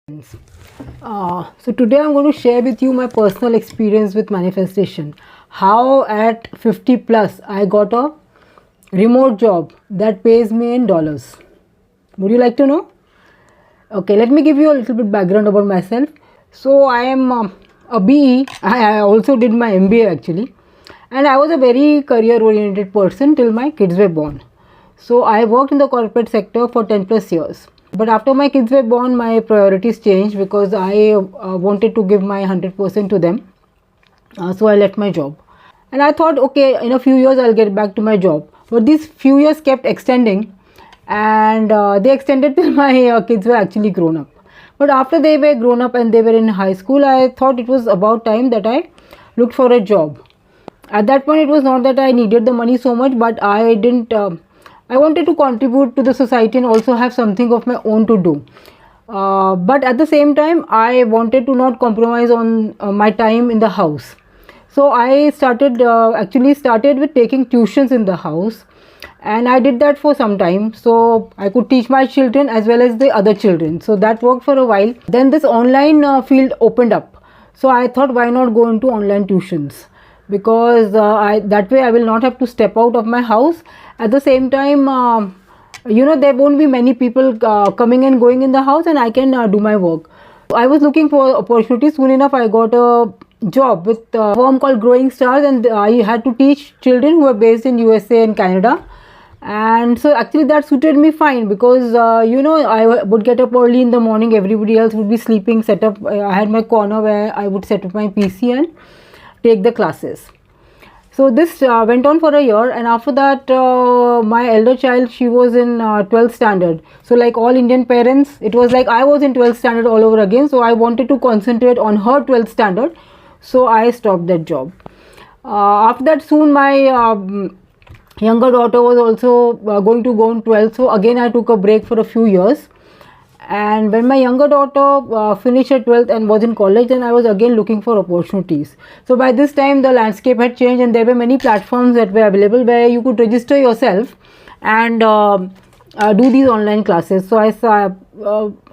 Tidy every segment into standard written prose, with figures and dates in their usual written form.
So today I'm going to share with you my personal experience with manifestation. How at 50 plus I got a remote job that pays me in dollars. Would you like to know? Okay, let me give you a little bit background about myself. So I am a BE. I also did my MBA actually, and I was a very career oriented person till my kids were born. So I worked in the corporate sector for 10 plus years. But after my kids were born, my priorities changed because I wanted to give my 100% to them. So I left my job. And I thought, okay, in a few years I'll get back to my job. But these few years kept extending, and they extended till my kids were actually grown up. But after they were grown up and they were in high school, I thought it was about time that I looked for a job. At that point, it was not that I needed the money so much, but I didn't. I wanted to contribute to the society and also have something of my own to do. But at the same time, I wanted to not compromise on my time in the house. So I actually started with taking tuitions in the house, and I did that for some time. So I could teach my children as well as the other children. So that worked for a while. Then this online field opened up. So I thought, why not go into online tuitions? Because that way I will not have to step out of my house. At the same time, there won't be many people coming and going in the house, and I can do my work. I was looking for opportunities. Soon enough, I got a job with a firm called Growing Stars, and I had to teach children who are based in USA and Canada. And so actually that suited me fine because I would get up early in the morning. Everybody else would be sleeping. I had my corner where I would set up my PC and take the classes. So this went on for a year, and after that my elder child, she was in 12th standard. So like all Indian parents, it was like I was in 12th standard all over again. So I wanted to concentrate on her 12th standard. So I stopped that job. After that, soon my younger daughter was also going to go in 12th. So again I took a break for a few years. And when my younger daughter finished her 12th and was in college, then I was again looking for opportunities. So by this time the landscape had changed, and there were many platforms that were available where you could register yourself and do these online classes. So I saw,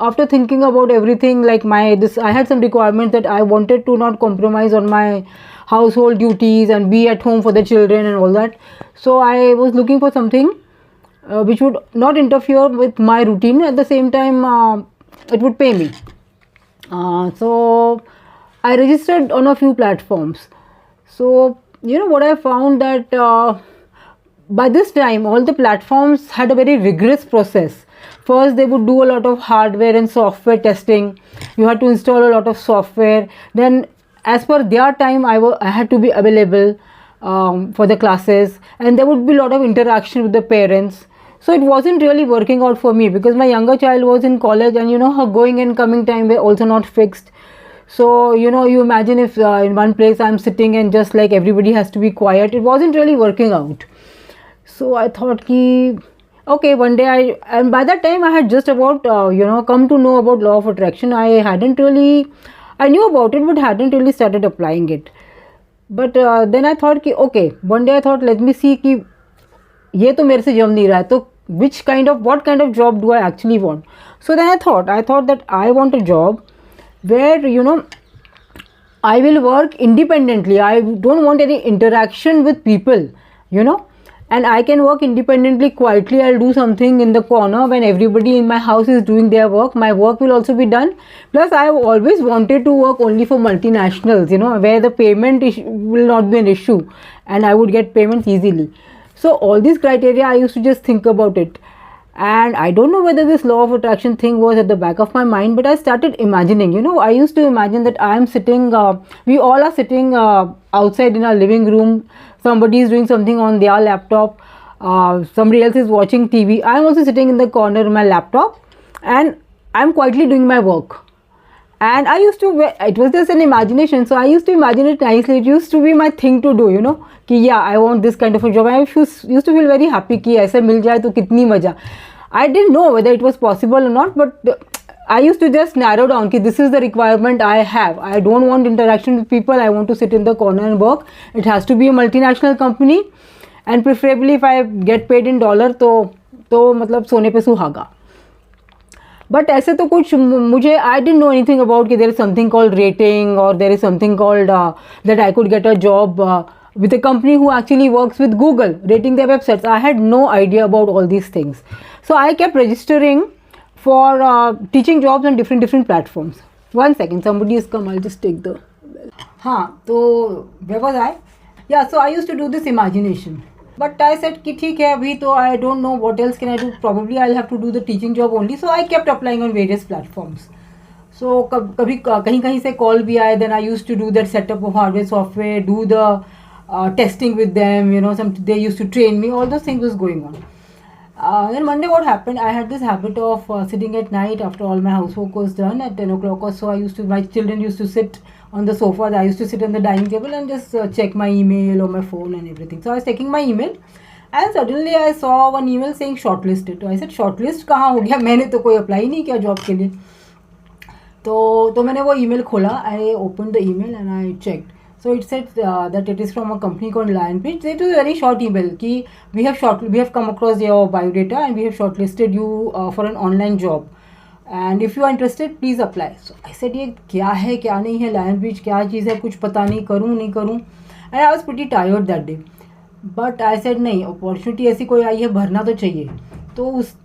after thinking about everything, like I had some requirements that I wanted to not compromise on my household duties and be at home for the children and all that. So I was looking for something which would not interfere with my routine. At the same time, it would pay me. So I registered on a few platforms. So what I found that by this time all the platforms had a very rigorous process. First they would do a lot of hardware and software testing. You had to install a lot of software. Then as per their time, I had to be available for the classes, and there would be a lot of interaction with the parents. So it wasn't really working out for me because my younger child was in college, and her going and coming time were also not fixed. So you imagine if in one place I'm sitting and just like everybody has to be quiet, it wasn't really working out. So I thought okay, one day and by that time I had just about come to know about law of attraction. I knew about it but hadn't really started applying it. But then I thought okay, one day I thought, let me see कि ये तो मेरे से जम नहीं रहा है, तो what kind of job do I actually want? So then I thought that I want a job where I will work independently. I don't want any interaction with people, and I can work independently quietly. I'll do something in the corner when everybody in my house is doing their work. My work will also be done. Plus I have always wanted to work only for multinationals, where the payment will not be an issue and I would get payments easily. So all these criteria, I used to just think about it, and I don't know whether this law of attraction thing was at the back of my mind, but I started imagining. I used to imagine that I am sitting, we all are sitting outside in our living room. Somebody is doing something on their laptop, somebody else is watching TV. I am also sitting in the corner of my laptop, and I am quietly doing my work. And it was just an imagination, so I used to imagine it nicely. It used to be my thing to do, yeah, I want this kind of a job. I used to feel very happy कि ऐसे मिल जाए तो कितनी मजा. I didn't know whether it was possible or not, but I used to just narrow down कि this is the requirement I have. I don't want interaction with people. I want to sit in the corner and work. It has to be a multinational company, and preferably if I get paid in dollar तो मतलब सोने पे सुहागा. But ऐसे तो कुछ मुझे I don't know anything about कि there is something called rating और there is something called that I could get a job with a company who actually works with Google rating their websites. I had no idea about all these things. So I kept registering for teaching jobs on different platforms. One second, somebody has come. I'll just take the हाँ तो where was I? Yeah, so I used to do this imagination. But I said कि ठीक है अभी तो I don't know what else can I do. Probably I'll have to do the teaching job only. So I kept applying on various platforms. So कभी कहीं कहीं से call भी आए. Then I used to do that setup of hardware software, do the testing with them, you know, they used to train me, all those things was going on. Then one day what happened, I had this habit of sitting at night after all my housework was done at 10 o'clock or so. My children used to sit on the sofa, I used to sit on the dining table and just check my email or my phone and everything. So I was checking my email and suddenly I saw one email saying shortlisted. So I said shortlist कहाँ हो गया, मैंने तो कोई apply नहीं किया job के लिए. तो मैंने वो email खोला, I opened the email and I checked. So it said that it is from a company called Lionbridge. It was a very short email कि we have come across your biodata and we have shortlisted you for an online job and if you are interested please apply. So I said ये क्या है क्या नहीं है, Lionbridge क्या चीज़ है, कुछ पता नहीं, करूँ नहीं करूँ. And I was pretty tired that day. But I said नहीं, opportunity ऐसी कोई आई है, भरना तो चाहिए. तो उस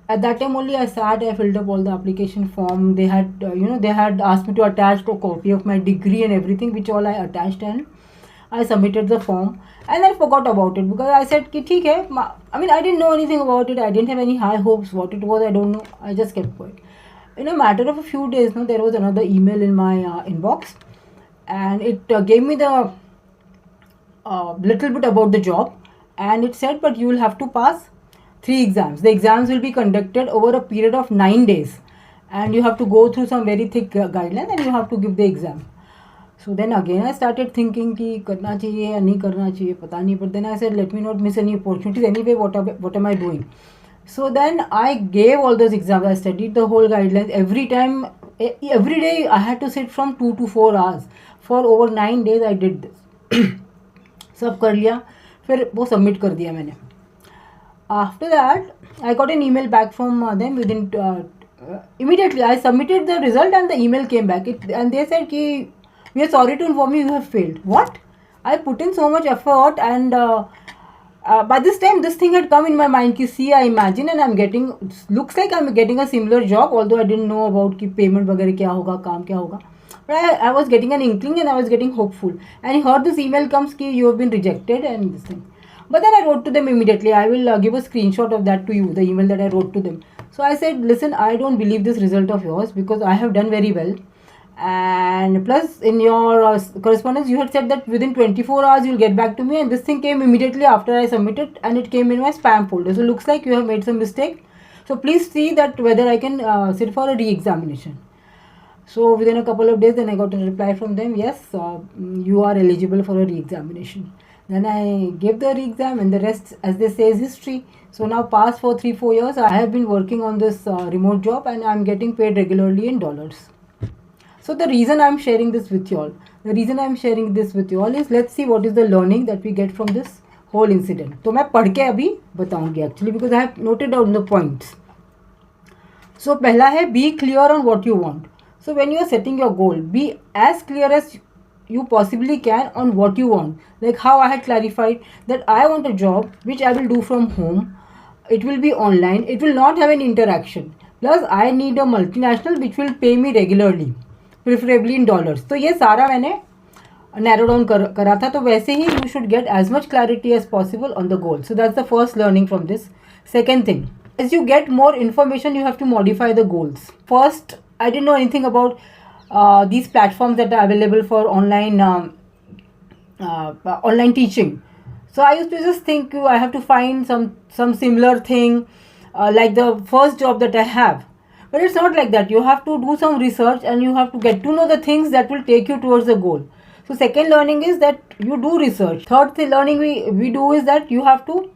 at that time only I filled up all the application form. They had they had asked me to attach a copy of my degree and everything, which all I attached and I submitted the form and then forgot about it because I said कि ठीक है. I mean I didn't know anything about it. I didn't have any high hopes. What it was I don't know. I just kept quiet. In a matter of a few days, there was another email in my inbox and it gave me the little bit about the job and it said but you will have to pass 3 exams. The exams will be conducted over a period of 9 days and you have to go through some very thick guidelines and you have to give the exam. So then again I started thinking कि करना चाहिए या नहीं करना चाहिए पता नहीं. But then I said let me not miss any opportunities anyway. What am I doing? So then I gave all those exams. I studied the whole guidelines. Every day I had to sit from 2 to 4 hours for over 9 days. I did this. सब कर लिया, फिर वो submit कर दिया मैंने. After that, I got an email back from them within immediately. I submitted the result and the email came back. And they said, ki, we are sorry to inform you, you have failed. What? I put in so much effort and by this time, this thing had come in my mind. Ki, see, I imagine and I'm getting, looks like I'm getting a similar job, although I didn't know about ki payment वगैरह क्या होगा, काम क्या होगा. But I was getting an inkling and I was getting hopeful. And I heard this email comes ki you have been rejected and this thing. But then I wrote to them immediately. I will give a screenshot of that to you, the email that I wrote to them. So I said, listen, I don't believe this result of yours because I have done very well. And plus in your correspondence, you had said that within 24 hours you'll get back to me. And this thing came immediately after I submitted and it came in my spam folder. So it looks like you have made some mistake. So please see that whether I can sit for a re-examination. So within a couple of days, then I got a reply from them. Yes, you are eligible for a re-examination. Then I gave the re-exam and the rest, as they say, is history. So now past for 3-4 years, I have been working on this remote job and I'm getting paid regularly in dollars. So the reason I'm sharing this with you all, is let's see what is the learning that we get from this whole incident. तो मैं पढ़ के अभी बताऊंगी actually because I have noted down the points. So पहला है be clear on what you want. So when you are setting your goal, be as clear as you possibly can on what you want. Like how I had clarified that I want a job which I will do from home. It will be online. It will not have any interaction. Plus I need a multinational which will pay me regularly, preferably in dollars. तो ये सारा मैंने narrow down करा था. तो वैसे ही you should get as much clarity as possible on the goal. So that's the first learning from this. Second thing, as you get more information, you have to modify the goals. First, I didn't know anything about these platforms that are available for online online teaching. So I used to just think I have to find some similar thing like the first job that I have. But it's not like that. You have to do some research and you have to get to know the things that will take you towards the goal. So second learning is that you do research. Third learning we do is that you have to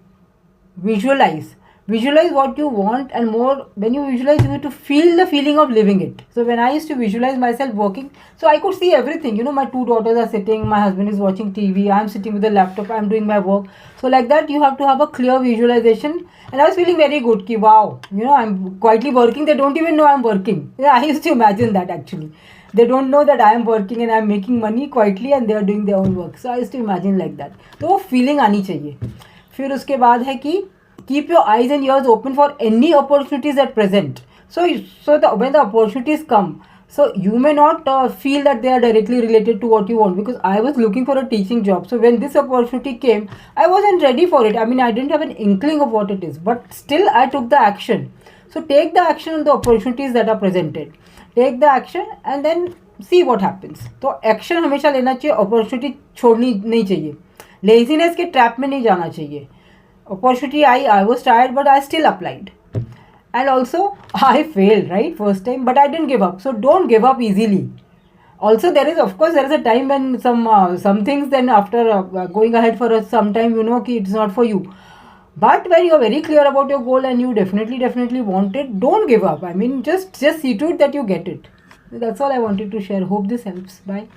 visualize. visualize what you want, and more when you visualize, you have to feel the feeling of living it. So when I used to visualize myself working, so I could see everything. You know, my two daughters are sitting, my husband is watching TV, I'm sitting with the laptop, I'm doing my work. So like that, you have to have a clear visualization. And I was feeling very good. Ki wow, you know, I'm quietly working. They don't even know I'm working. Yeah, I used to imagine that actually. They don't know that I am working and I am making money quietly and they are doing their own work. So I used to imagine like that. तो वो feeling आनी चाहिए. फिर उसके बाद है कि keep your eyes and ears open for any opportunities that present. When the opportunities come, so you may not feel that they are directly related to what you want, because I was looking for a teaching job. So when this opportunity came, I wasn't ready for it. I mean, I didn't have an inkling of what it is, but still I took the action. So take the action on the opportunities that are presented. Take the action and then see what happens. तो action हमेशा लेना चाहिए, opportunity छोड़नी नहीं चाहिए, laziness के trap में नहीं जाना चाहिए. Opportunity I was tired, but I still applied. And also, I failed, right, first time, but I didn't give up. So don't give up easily. Also, there is a time when some things, then after going ahead for some time, you know, it's not for you. But when you're very clear about your goal and you definitely want it, don't give up. I mean, just see to it that you get it. That's all I wanted to share. Hope this helps. Bye.